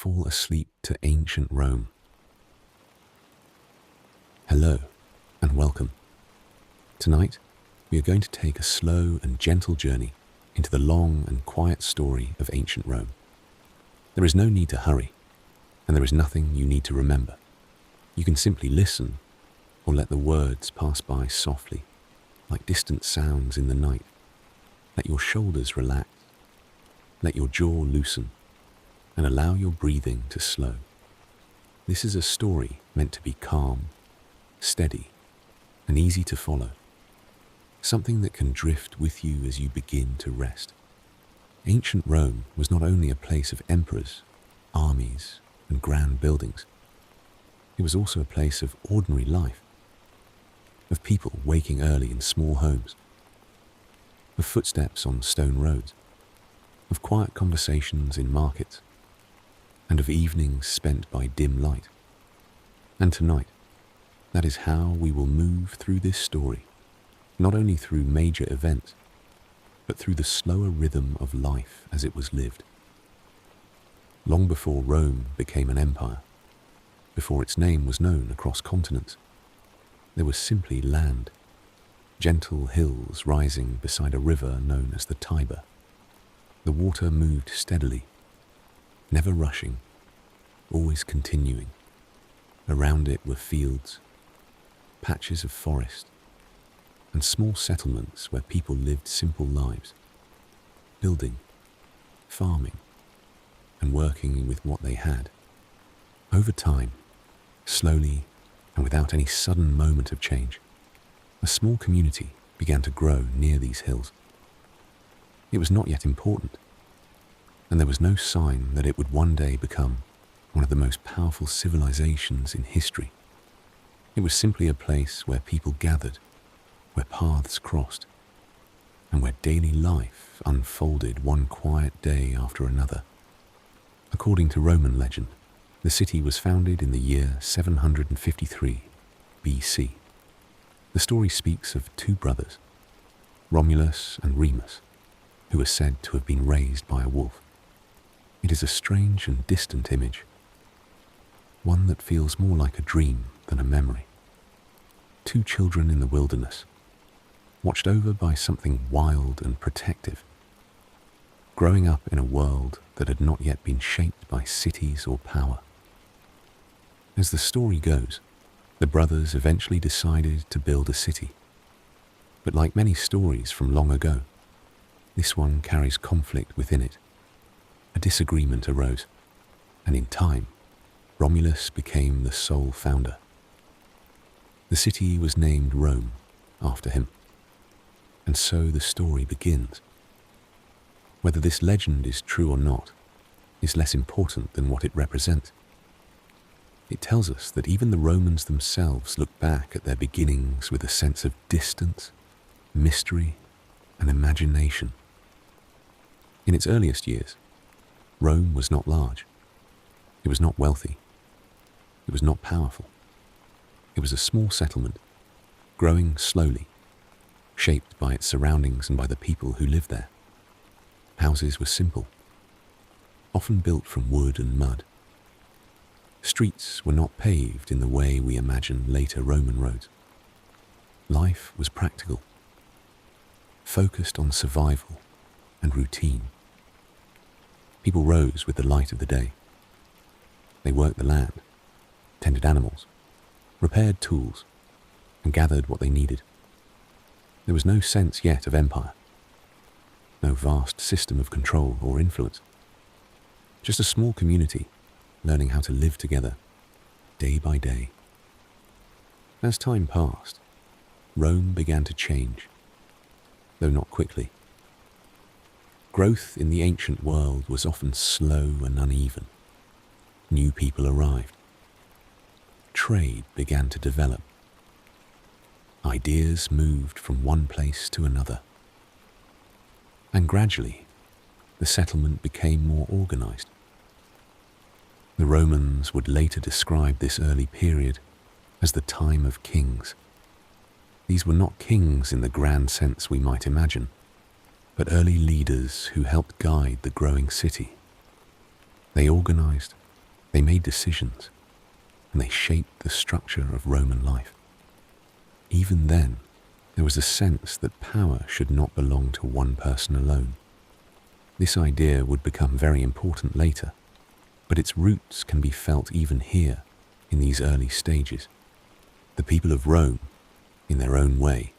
fall asleep to ancient Rome. Hello and welcome. Tonight, we are going to take a slow and gentle journey into the long and quiet story of ancient Rome. There is no need to hurry, and there is nothing you need to remember. You can simply listen or let the words pass by softly, like distant sounds in the night. Let your shoulders relax, let your jaw loosen, and allow your breathing to slow. This is a story meant to be calm, steady, and easy to follow. Something that can drift with you as you begin to rest. Ancient Rome was not only a place of emperors, armies, and grand buildings. It was also a place of ordinary life, of people waking early in small homes, of footsteps on stone roads, of quiet conversations in markets, and of evenings spent by dim light. And tonight, that is how we will move through this story, not only through major events, but through the slower rhythm of life as it was lived. Long before Rome became an empire, before its name was known across continents, there was simply land, gentle hills rising beside a river known as the Tiber. The water moved steadily, never rushing, always continuing. Around it were fields, patches of forest, and small settlements where people lived simple lives, building, farming, and working with what they had. Over time, slowly and without any sudden moment of change, a small community began to grow near these hills. It was not yet important, and there was no sign that it would one day become one of the most powerful civilizations in history. It was simply a place where people gathered, where paths crossed, and where daily life unfolded one quiet day after another. According to Roman legend, the city was founded in the year 753 BC. The story speaks of two brothers, Romulus and Remus, who are said to have been raised by a wolf. It is a strange and distant image, one that feels more like a dream than a memory. Two children in the wilderness, watched over by something wild and protective, growing up in a world that had not yet been shaped by cities or power. As the story goes, the brothers eventually decided to build a city. But like many stories from long ago, this one carries conflict within it. A disagreement arose, and in time, Romulus became the sole founder. The city was named Rome after him, and so the story begins. Whether this legend is true or not is less important than what it represents. It tells us that even the Romans themselves look back at their beginnings with a sense of distance, mystery, and imagination. In its earliest years, Rome was not large. It was not wealthy. It was not powerful. It was a small settlement, growing slowly, shaped by its surroundings and by the people who lived there. Houses were simple, often built from wood and mud. Streets were not paved in the way we imagine later Roman roads. Life was practical, focused on survival and routine. People rose with the light of the day. They worked the land, tended animals, repaired tools, and gathered what they needed. There was no sense yet of empire, no vast system of control or influence. Just a small community learning how to live together, day by day. As time passed, Rome began to change, though not quickly. Growth in the ancient world was often slow and uneven. New people arrived. Trade began to develop. Ideas moved from one place to another. And gradually, the settlement became more organized. The Romans would later describe this early period as the time of kings. These were not kings in the grand sense we might imagine, but early leaders who helped guide the growing city. They organized, They made decisions, and they shaped the structure of Roman life. Even then, there was a sense that power should not belong to one person alone. This idea would become very important later, but its roots can be felt even here in these early stages. The people of Rome, in their own way,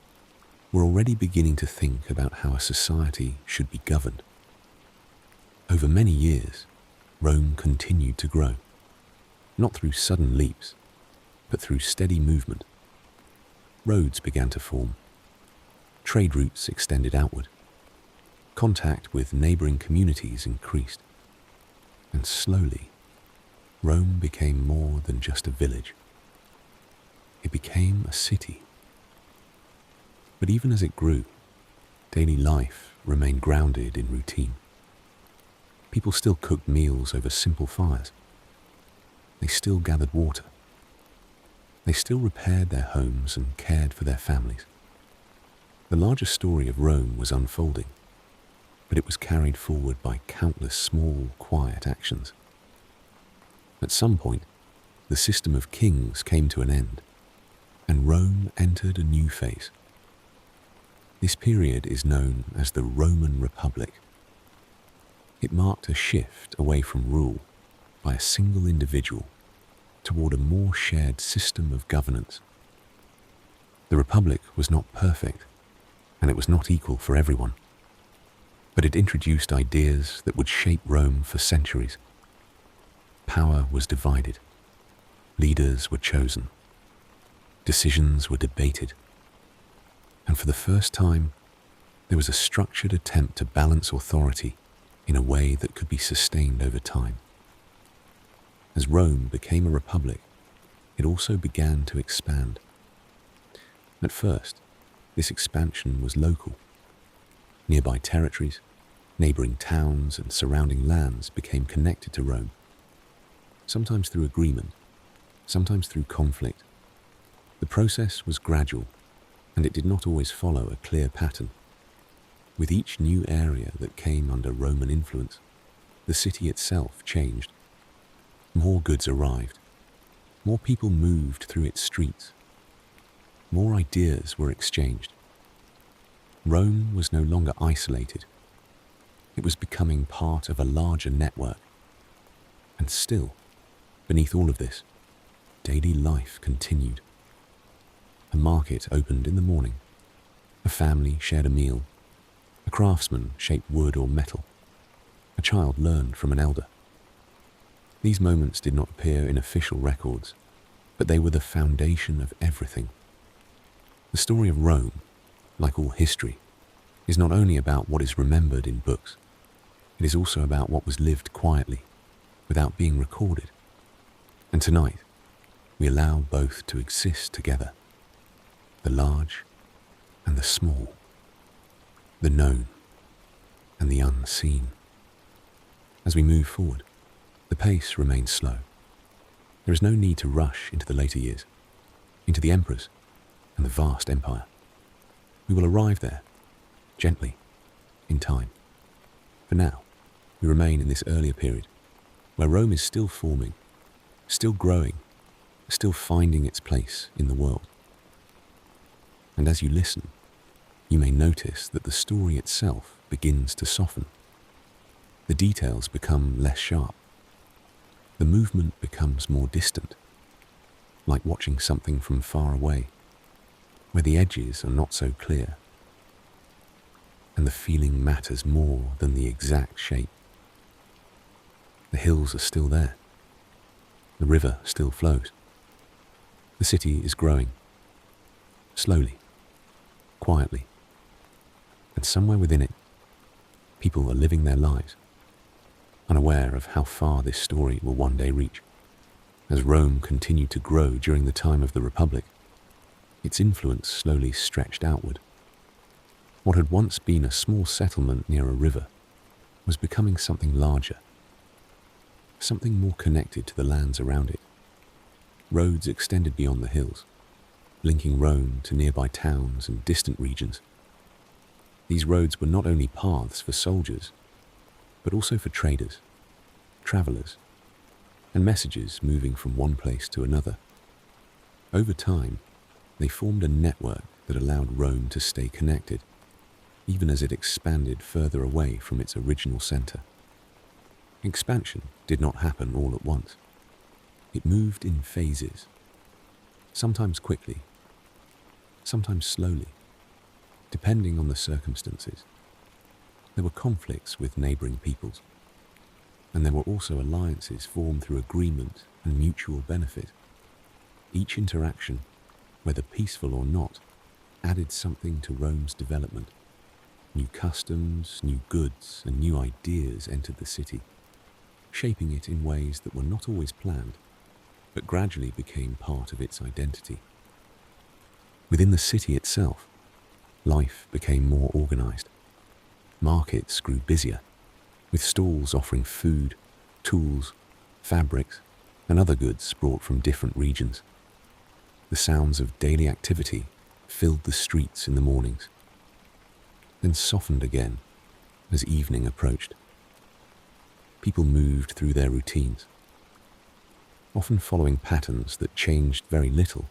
were already beginning to think about how a society should be governed. Over many years, Rome continued to grow, not through sudden leaps, but through steady movement. Roads began to form. Trade routes extended outward. Contact with neighboring communities increased. And slowly, Rome became more than just a village. It became a city. But even as it grew, daily life remained grounded in routine. People still cooked meals over simple fires. They still gathered water. They still repaired their homes and cared for their families. The larger story of Rome was unfolding, but it was carried forward by countless small, quiet actions. At some point, the system of kings came to an end, and Rome entered a new phase. This period is known as the Roman Republic. It marked a shift away from rule by a single individual toward a more shared system of governance. The Republic was not perfect, and it was not equal for everyone, but it introduced ideas that would shape Rome for centuries. Power was divided. Leaders were chosen. Decisions were debated. And for the first time, there was a structured attempt to balance authority in a way that could be sustained over time. As Rome became a republic, it also began to expand. At first, this expansion was local. Nearby territories, neighboring towns, and surrounding lands became connected to Rome, sometimes through agreement, sometimes through conflict. The process was gradual, and it did not always follow a clear pattern. With each new area that came under Roman influence, the city itself changed. More goods arrived. More people moved through its streets. More ideas were exchanged. Rome was no longer isolated. It was becoming part of a larger network. And still, beneath all of this, daily life continued. A market opened in the morning. A family shared a meal. A craftsman shaped wood or metal. A child learned from an elder. These moments did not appear in official records, but they were the foundation of everything. The story of Rome, like all history, is not only about what is remembered in books, it is also about what was lived quietly, without being recorded. And tonight, we allow both to exist together. The large and the small, the known and the unseen. As we move forward, the pace remains slow. There is no need to rush into the later years, into the emperors and the vast empire. We will arrive there, gently, in time. For now, we remain in this earlier period, where Rome is still forming, still growing, still finding its place in the world. And as you listen, you may notice that the story itself begins to soften. The details become less sharp. The movement becomes more distant, like watching something from far away, where the edges are not so clear, and the feeling matters more than the exact shape. The hills are still there. The river still flows. The city is growing, slowly, quietly, and somewhere within it, people are living their lives, unaware of how far this story will one day reach. As Rome continued to grow during the time of the Republic, its influence slowly stretched outward. What had once been a small settlement near a river was becoming something larger, something more connected to the lands around it. Roads extended beyond the hills, linking Rome to nearby towns and distant regions. These roads were not only paths for soldiers, but also for traders, travelers, and messages moving from one place to another. Over time, they formed a network that allowed Rome to stay connected, even as it expanded further away from its original center. Expansion did not happen all at once. It moved in phases, sometimes quickly, sometimes slowly, depending on the circumstances. There were conflicts with neighboring peoples, and there were also alliances formed through agreement and mutual benefit. Each interaction, whether peaceful or not, added something to Rome's development. New customs, new goods, and new ideas entered the city, shaping it in ways that were not always planned, but gradually became part of its identity. Within the city itself, life became more organized. Markets grew busier, with stalls offering food, tools, fabrics, and other goods brought from different regions. The sounds of daily activity filled the streets in the mornings, then softened again as evening approached. People moved through their routines, often following patterns that changed very little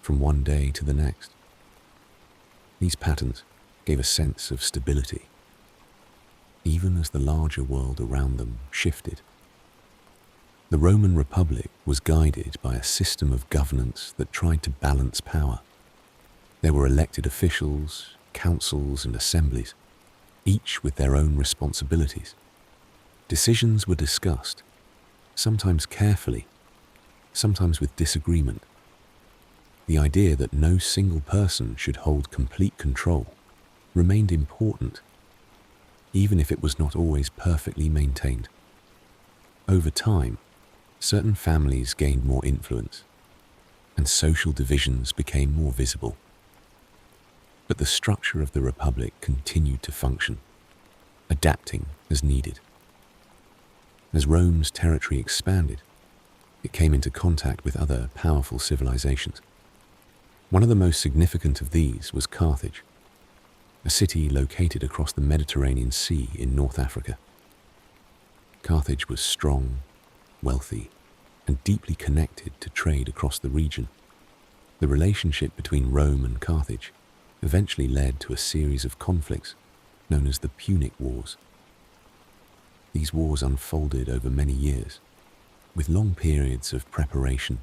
from one day to the next. These patterns gave a sense of stability, even as the larger world around them shifted. The Roman Republic was guided by a system of governance that tried to balance power. There were elected officials, councils, and assemblies, each with their own responsibilities. Decisions were discussed, sometimes carefully, sometimes with disagreement. The idea that no single person should hold complete control remained important, even if it was not always perfectly maintained. Over time, certain families gained more influence, and social divisions became more visible. But the structure of the Republic continued to function, adapting as needed. As Rome's territory expanded, it came into contact with other powerful civilizations. One of the most significant of these was Carthage, a city located across the Mediterranean Sea in North Africa. Carthage was strong, wealthy, and deeply connected to trade across the region. The relationship between Rome and Carthage eventually led to a series of conflicts known as the Punic Wars. These wars unfolded over many years, with long periods of preparation,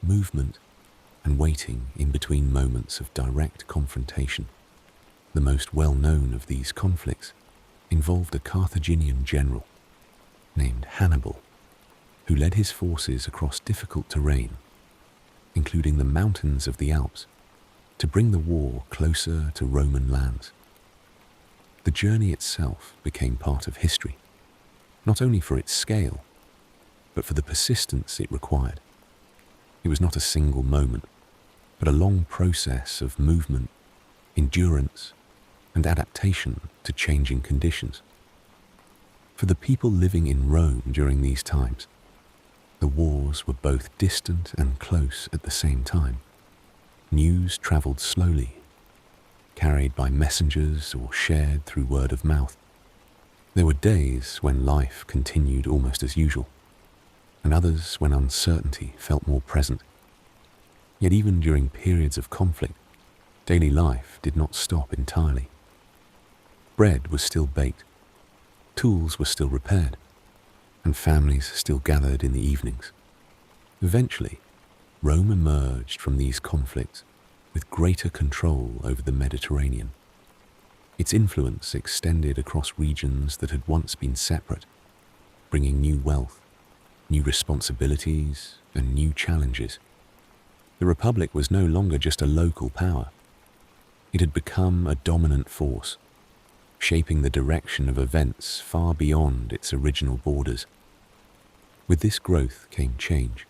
movement, and waiting in between moments of direct confrontation. The most well-known of these conflicts involved a Carthaginian general named Hannibal, who led his forces across difficult terrain, including the mountains of the Alps, to bring the war closer to Roman lands. The journey itself became part of history, not only for its scale, but for the persistence it required. It was not a single moment, but a long process of movement, endurance, and adaptation to changing conditions. For the people living in Rome during these times, the wars were both distant and close at the same time. News traveled slowly, carried by messengers or shared through word of mouth. There were days when life continued almost as usual, and others when uncertainty felt more present. Yet even during periods of conflict, daily life did not stop entirely. Bread was still baked, tools were still repaired, and families still gathered in the evenings. Eventually, Rome emerged from these conflicts with greater control over the Mediterranean. Its influence extended across regions that had once been separate, bringing new wealth, new responsibilities, and new challenges. The Republic was no longer just a local power. It had become a dominant force, shaping the direction of events far beyond its original borders. With this growth came change.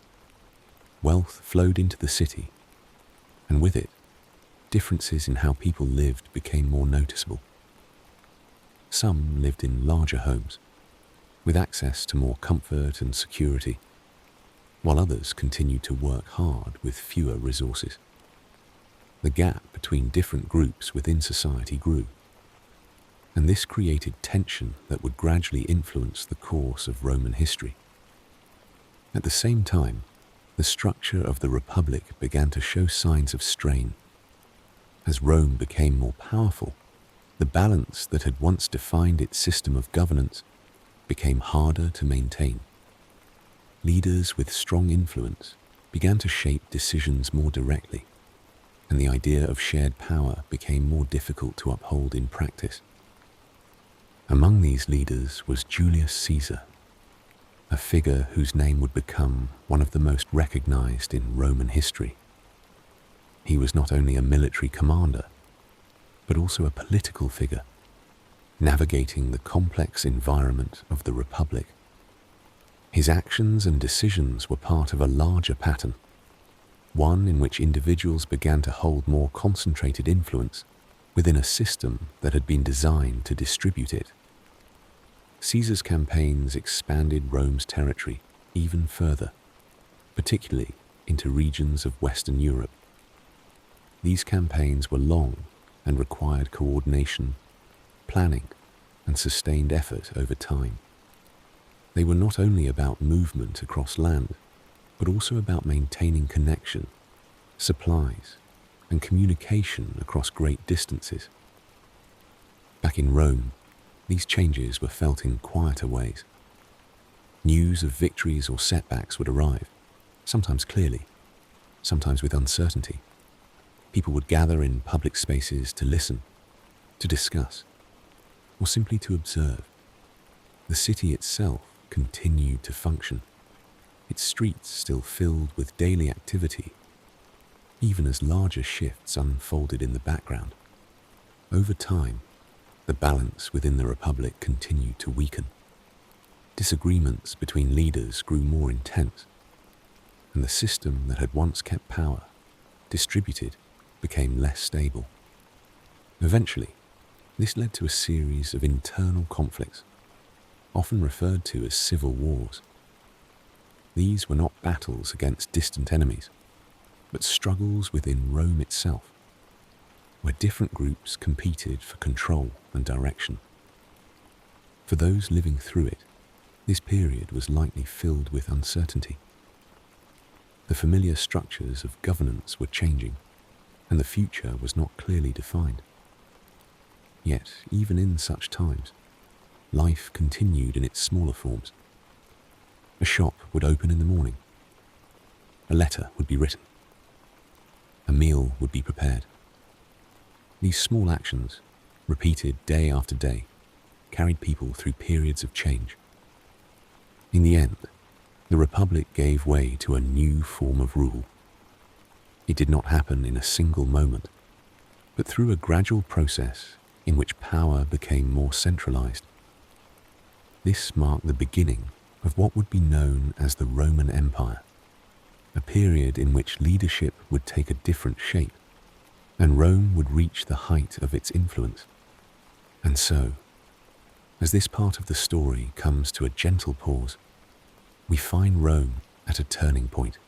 Wealth flowed into the city, and with it, differences in how people lived became more noticeable. Some lived in larger homes, with access to more comfort and security, while others continued to work hard with fewer resources. The gap between different groups within society grew, and this created tension that would gradually influence the course of Roman history. At the same time, the structure of the Republic began to show signs of strain. As Rome became more powerful, the balance that had once defined its system of governance became harder to maintain. Leaders with strong influence began to shape decisions more directly, and the idea of shared power became more difficult to uphold in practice. Among these leaders was Julius Caesar, a figure whose name would become one of the most recognized in Roman history. He was not only a military commander, but also a political figure, navigating the complex environment of the Republic. His actions and decisions were part of a larger pattern, one in which individuals began to hold more concentrated influence within a system that had been designed to distribute it. Caesar's campaigns expanded Rome's territory even further, particularly into regions of Western Europe. These campaigns were long and required coordination, planning, and sustained effort over time. They were not only about movement across land, but also about maintaining connection, supplies, and communication across great distances. Back in Rome, these changes were felt in quieter ways. News of victories or setbacks would arrive, sometimes clearly, sometimes with uncertainty. People would gather in public spaces to listen, to discuss, or simply to observe. The city itself continued to function, its streets still filled with daily activity, even as larger shifts unfolded in the background. Over time, the balance within the Republic continued to weaken. Disagreements between leaders grew more intense, and the system that had once kept power, distributed, became less stable. Eventually, this led to a series of internal conflicts, often referred to as civil wars. These were not battles against distant enemies, but struggles within Rome itself, where different groups competed for control and direction. For those living through it, this period was likely filled with uncertainty. The familiar structures of governance were changing, and the future was not clearly defined. Yet, even in such times, life continued in its smaller forms. A shop would open in the morning. A letter would be written. A meal would be prepared. These small actions, repeated day after day, carried people through periods of change. In the end, the Republic gave way to a new form of rule. It did not happen in a single moment, but through a gradual process in which power became more centralized. This marked the beginning of what would be known as the Roman Empire, a period in which leadership would take a different shape, and Rome would reach the height of its influence. And so, as this part of the story comes to a gentle pause, we find Rome at a turning point.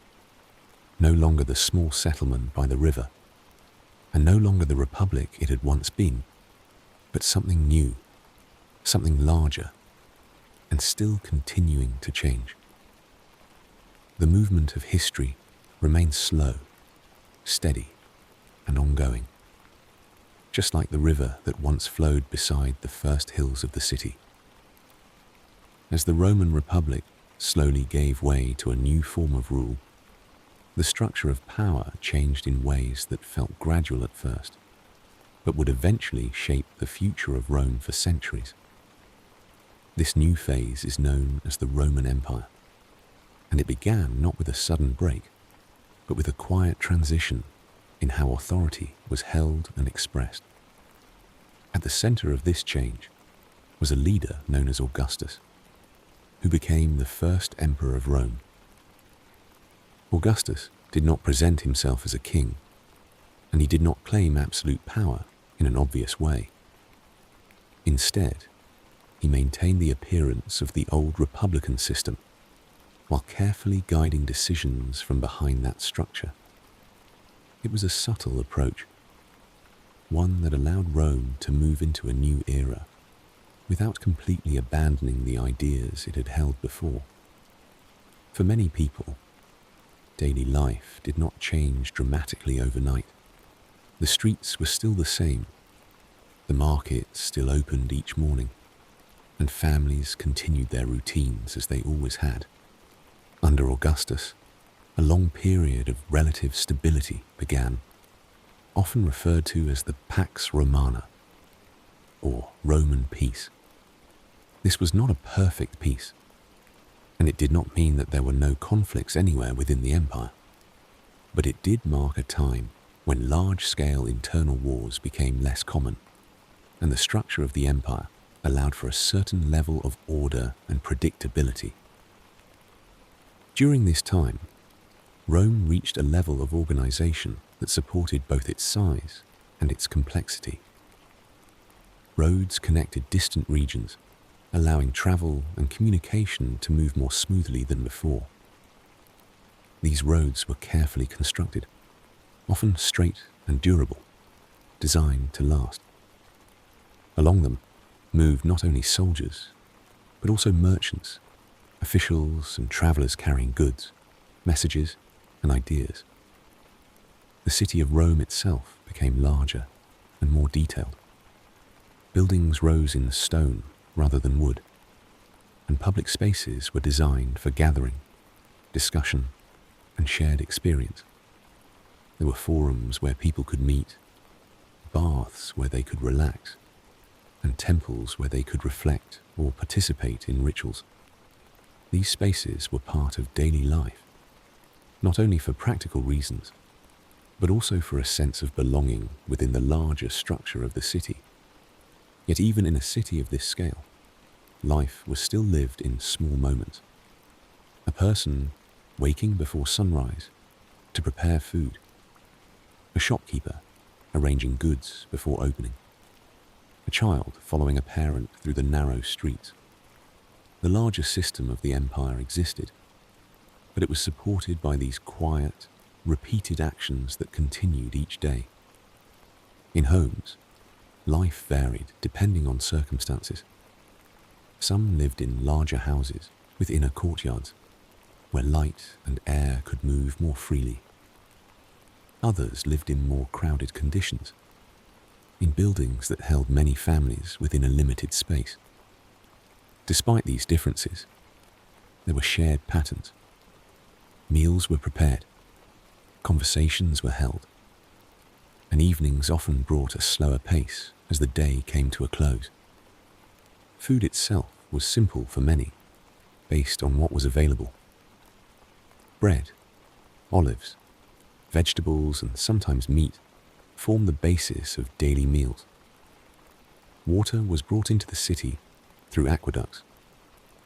No longer the small settlement by the river, and no longer the republic it had once been, but something new, something larger, and still continuing to change. The movement of history remains slow, steady, and ongoing, just like the river that once flowed beside the first hills of the city. As the Roman Republic slowly gave way to a new form of rule, the structure of power changed in ways that felt gradual at first, but would eventually shape the future of Rome for centuries. This new phase is known as the Roman Empire, and it began not with a sudden break, but with a quiet transition in how authority was held and expressed. At the center of this change was a leader known as Augustus, who became the first emperor of Rome. Augustus did not present himself as a king, and he did not claim absolute power in an obvious way. Instead, he maintained the appearance of the old republican system, while carefully guiding decisions from behind that structure. It was a subtle approach, one that allowed Rome to move into a new era, without completely abandoning the ideas it had held before. For many people, daily life did not change dramatically overnight. The streets were still the same, the markets still opened each morning, and families continued their routines as they always had. Under Augustus, a long period of relative stability began, often referred to as the Pax Romana, or Roman peace. This was not a perfect peace, and it did not mean that there were no conflicts anywhere within the empire, but it did mark a time when large-scale internal wars became less common, and the structure of the empire allowed for a certain level of order and predictability. During this time, Rome reached a level of organization that supported both its size and its complexity. Roads connected distant regions, allowing travel and communication to move more smoothly than before. These roads were carefully constructed, often straight and durable, designed to last. Along them moved not only soldiers, but also merchants, officials and travelers carrying goods, messages, and ideas. The city of Rome itself became larger and more detailed. Buildings rose in stone rather than wood, and public spaces were designed for gathering, discussion, and shared experience. There were forums where people could meet, baths where they could relax, and temples where they could reflect or participate in rituals. These spaces were part of daily life, not only for practical reasons, but also for a sense of belonging within the larger structure of the city. Yet even in a city of this scale, life was still lived in small moments. A person waking before sunrise to prepare food, a shopkeeper arranging goods before opening, a child following a parent through the narrow streets. The larger system of the empire existed, but it was supported by these quiet, repeated actions that continued each day. In homes, life varied depending on circumstances. Some lived in larger houses with inner courtyards, where light and air could move more freely. Others lived in more crowded conditions, in buildings that held many families within a limited space. Despite these differences, there were shared patterns. Meals were prepared, conversations were held, and evenings often brought a slower pace as the day came to a close. Food itself was simple for many, based on what was available. Bread, olives, vegetables, and sometimes meat formed the basis of daily meals. Water was brought into the city through aqueducts,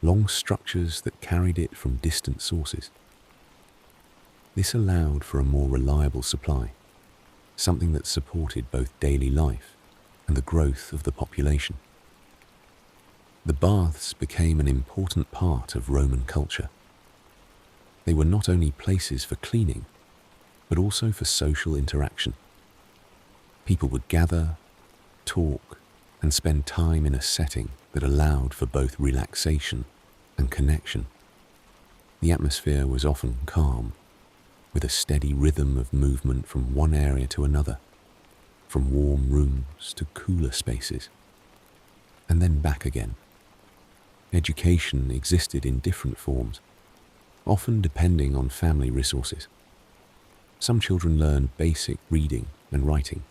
long structures that carried it from distant sources. This allowed for a more reliable supply, something that supported both daily life and the growth of the population. The baths became an important part of Roman culture. They were not only places for cleaning, but also for social interaction. People would gather, talk, and spend time in a setting that allowed for both relaxation and connection. The atmosphere was often calm, with a steady rhythm of movement from one area to another, from warm rooms to cooler spaces, and then back again. Education existed in different forms, often depending on family resources. Some children learned basic reading and writing,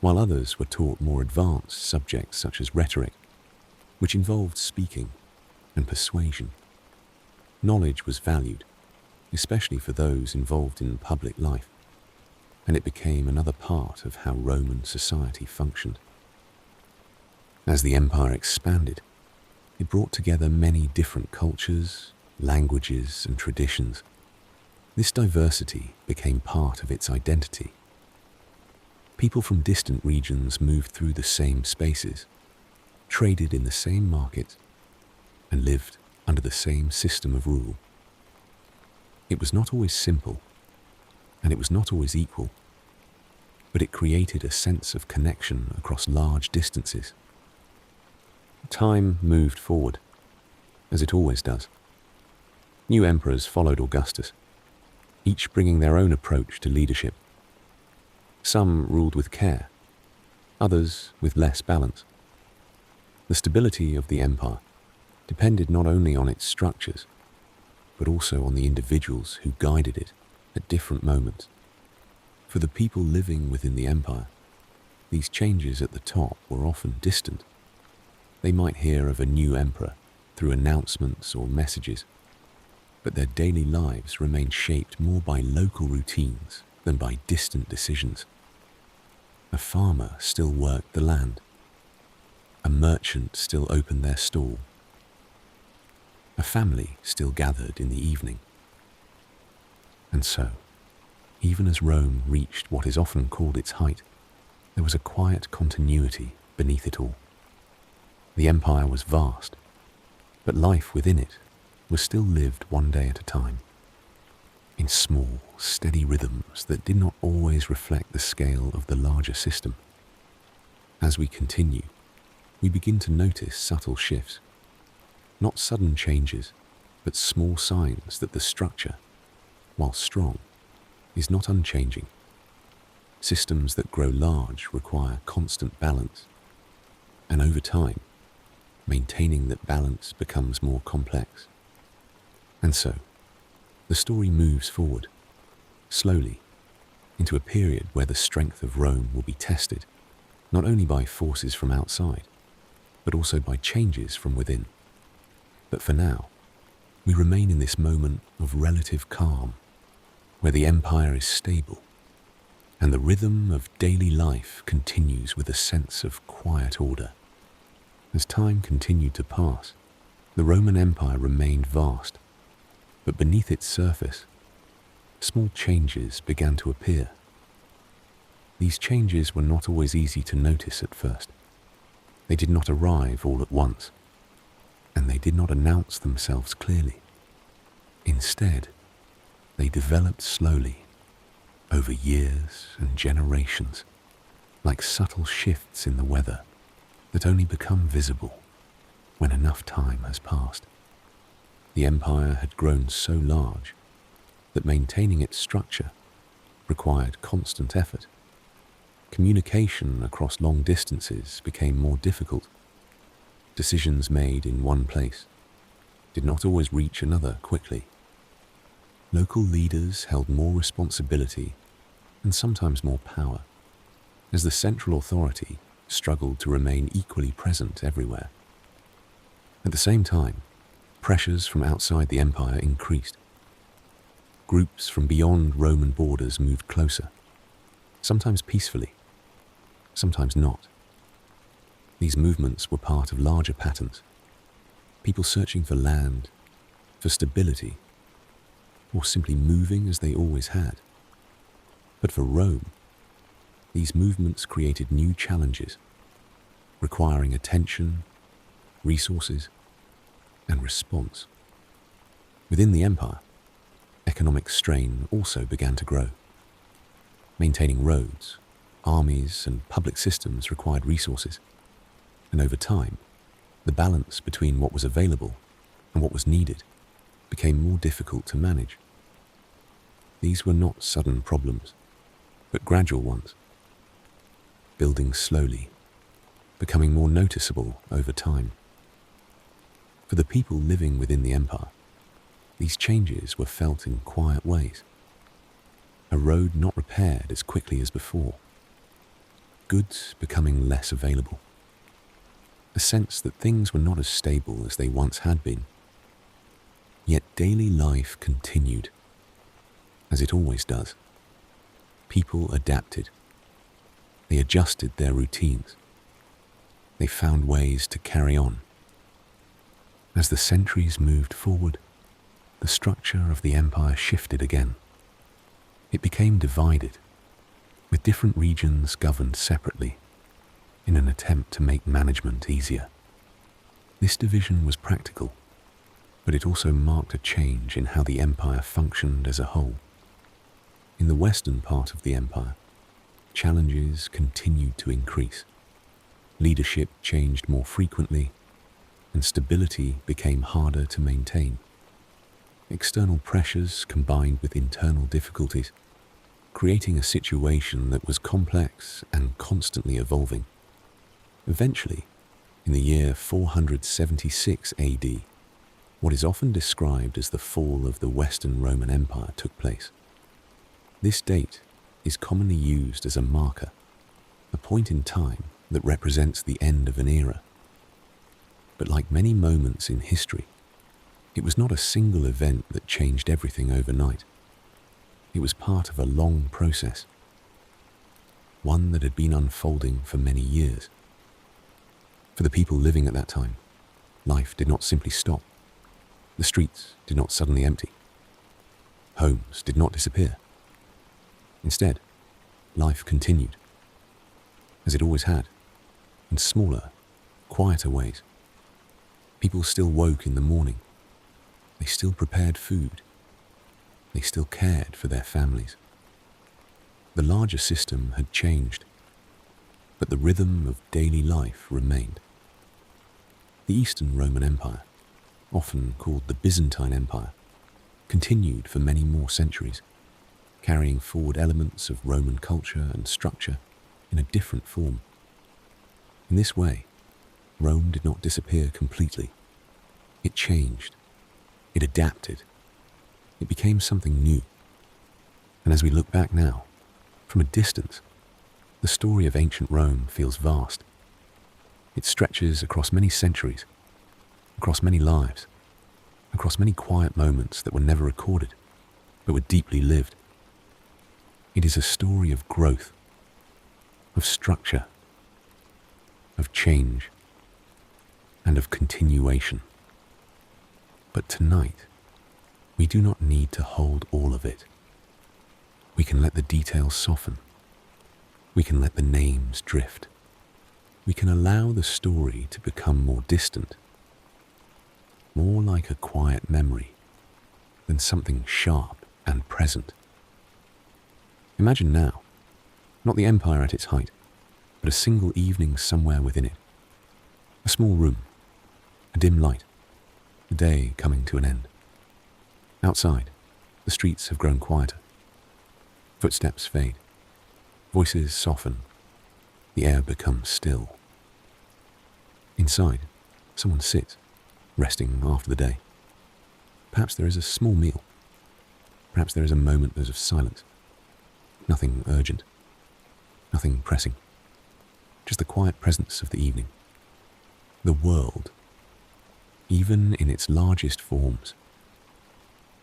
while others were taught more advanced subjects such as rhetoric, which involved speaking and persuasion. Knowledge was valued, especially for those involved in public life, and it became another part of how Roman society functioned. As the empire expanded, it brought together many different cultures, languages, and traditions. This diversity became part of its identity. People from distant regions moved through the same spaces, traded in the same markets, and lived under the same system of rule. It was not always simple, and it was not always equal, but it created a sense of connection across large distances. Time moved forward, as it always does. New emperors followed Augustus, each bringing their own approach to leadership. Some ruled with care, others with less balance. The stability of the empire depended not only on its structures, but also on the individuals who guided it at different moments. For the people living within the empire, these changes at the top were often distant. They might hear of a new emperor through announcements or messages, but their daily lives remained shaped more by local routines than by distant decisions. A farmer still worked the land. A merchant still opened their stall. A family still gathered in the evening. And so, even as Rome reached what is often called its height, there was a quiet continuity beneath it all. The empire was vast, but life within it was still lived one day at a time, in small, steady rhythms that did not always reflect the scale of the larger system. As we continue, we begin to notice subtle shifts, not sudden changes, but small signs that the structure, while strong, is not unchanging. Systems that grow large require constant balance, and over time, maintaining that balance becomes more complex. And so, the story moves forward, slowly, into a period where the strength of Rome will be tested, not only by forces from outside, but also by changes from within. But for now, we remain in this moment of relative calm, where the empire is stable, and the rhythm of daily life continues with a sense of quiet order. As time continued to pass, the Roman Empire remained vast, but beneath its surface, small changes began to appear. These changes were not always easy to notice at first. They did not arrive all at once, and they did not announce themselves clearly. Instead, they developed slowly, over years and generations, like subtle shifts in the weather that only become visible when enough time has passed. The empire had grown so large that maintaining its structure required constant effort. Communication across long distances became more difficult. Decisions made in one place did not always reach another quickly. Local leaders held more responsibility and sometimes more power, as the central authority struggled to remain equally present everywhere. At the same time, pressures from outside the empire increased. Groups from beyond Roman borders moved closer, sometimes peacefully, sometimes not. These movements were part of larger patterns, people searching for land, for stability, or simply moving as they always had. But for Rome, these movements created new challenges, requiring attention, resources, and response. Within the empire, economic strain also began to grow. Maintaining roads, armies, and public systems required resources, and over time, the balance between what was available and what was needed became more difficult to manage. These were not sudden problems, but gradual ones, building slowly, becoming more noticeable over time. For the people living within the empire, these changes were felt in quiet ways. A road not repaired as quickly as before, goods becoming less available, a sense that things were not as stable as they once had been. Yet daily life continued, as it always does. People adapted. They adjusted their routines. They found ways to carry on. As the centuries moved forward, the structure of the empire shifted again. It became divided, with different regions governed separately, in an attempt to make management easier. This division was practical, but it also marked a change in how the empire functioned as a whole. In the western part of the empire, challenges continued to increase. Leadership changed more frequently, and stability became harder to maintain. external pressures combined with internal difficulties, creating a situation that was complex and constantly evolving. Eventually, in the year 476 AD, what is often described as the fall of the Western Roman Empire took place. This date is commonly used as a marker, a point in time that represents the end of an era. But like many moments in history, it was not a single event that changed everything overnight. It was part of a long process, one that had been unfolding for many years. For the people living at that time, life did not simply stop. The streets did not suddenly empty. Homes did not disappear. Instead, life continued, as it always had, in smaller, quieter ways. People still woke in the morning. They still prepared food. They still cared for their families. The larger system had changed, but the rhythm of daily life remained. The Eastern Roman Empire, often called the Byzantine Empire, continued for many more centuries, carrying forward elements of Roman culture and structure in a different form. In this way, Rome did not disappear completely. It changed. It adapted. It became something new. And as we look back now, from a distance, the story of ancient Rome feels vast. It stretches across many centuries, across many lives, across many quiet moments that were never recorded, but were deeply lived. It is a story of growth, of structure, of change, and of continuation. But tonight, we do not need to hold all of it. We can let the details soften. We can let the names drift. We can allow the story to become more distant, more like a quiet memory than something sharp and present. Imagine now, not the empire at its height, but a single evening somewhere within it. A small room, a dim light, the day coming to an end. Outside, the streets have grown quieter. Footsteps fade. Voices soften. The air becomes still. Inside, someone sits, resting after the day. Perhaps there is a small meal. Perhaps there is a moment of silence. Nothing urgent. Nothing pressing. Just the quiet presence of the evening. The world, even in its largest forms,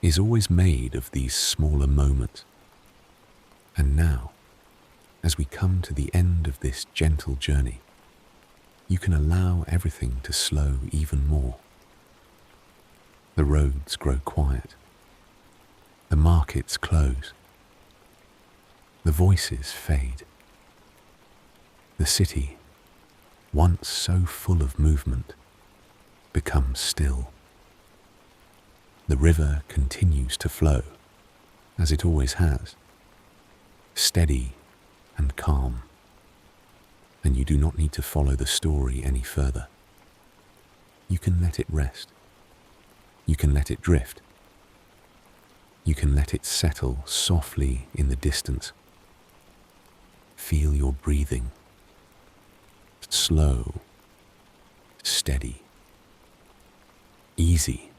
is always made of these smaller moments. And now, as we come to the end of this gentle journey, you can allow everything to slow even more. The roads grow quiet. The markets close. The voices fade. The city, once so full of movement, becomes still. The river continues to flow, as it always has, steady and calm, and you do not need to follow the story any further. You can let it rest. You can let it drift. You can let it settle softly in the distance. Feel your breathing, slow, steady, easy.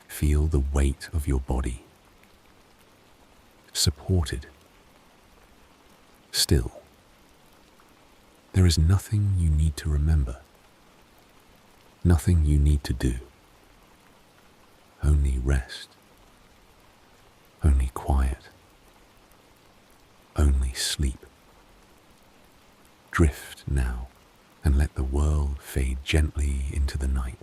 Feel the weight of your body, supported, still. There is nothing you need to remember, nothing you need to do. Only rest, only quiet, only sleep. Drift now and let the world fade gently into the night.